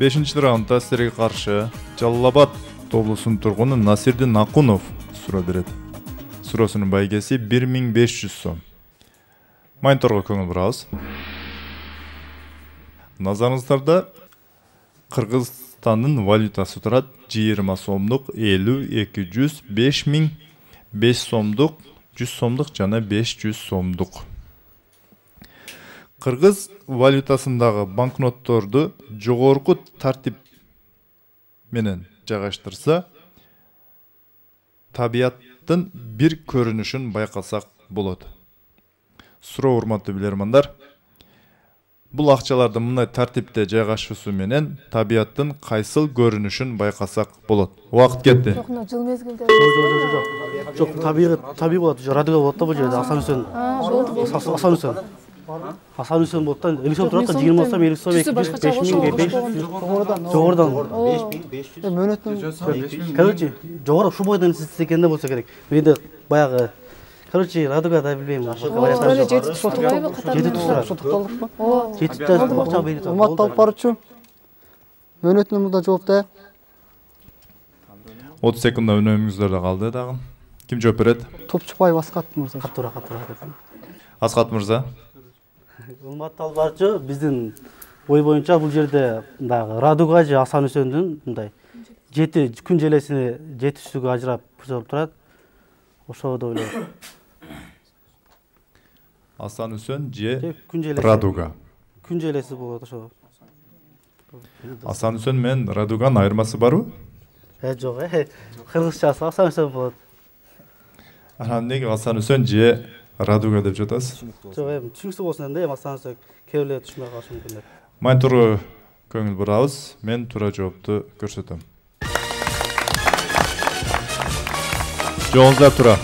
5-ci raundda sizlərə qarşı Жалал-Абад облусунун тургуну Насирдин Акунов суроо берет. Суроосунун байгеси 1500 сом. Мониторго көңүл бурабыз. Назарыңыздарда Кыргызстандын валютасы турат 20 сомдук, 50, 200, 5000, 5 сомдук, 100 сомдук жана 500 сомдук. Кыргыз валютасындагы банкнотторду жогорку тартип менен жайгаштырса, табияттын бир көрүнүшүн байкасак болот. Суроо урматтуу билермандар, бул акчаларды мындай тартипте жайгашуусу менен табияттын кайсыл көрүнүшүн байкасак болот. Убакыт кетти. Жыл мезгилде. Жок, табий болот. Радио болот да бул жерде. Асан Үсөн болот да. Элүү сом турат да 20 сом, 50 сом, 5000, жогордан. 5500. Мөөнөтүн. Короче, жогору ушу бойдон систекенде болсо керек. Менде баягы короче, радуга да билбейм. Өлө жетип сотулайбы катар? Жетип турат. Сотукталыкпы? Жетип да акча берет. Умат алып барчу. Мөөнөтүн мында жооп да. 30 секундда өнөмүңүздөрдө калды дагы. Ким жооп берет? Топчубаев Аскат мырза. Катура. Аскат мырза. Умат алып барчу биздин ой боюнча бул жерде дагы радуга же Асан Үсөндүн мындай 7 күн желесине 7 түшүгү ажырап көрсөтүп турат. Ошо да ойлойм. Асан Үсөн же Күн желеси. Радуга. Күн желеси болот ошо. Асан Үсөн менен Радуганын айырмасы барбы? Жок, кыргызчасы Асан Үсөн болот. Анан эмнеге Асан Үсөн же Радуга деп жатасыз? Жок, түшүнүксүз болсун да, Асан Үсөн кээ бирөө түшүнбөй калышы мүмкүн. Мониторго көңүл бурабыз. Мен туура жоопту көрсөтөм. Жолуңуздар тура.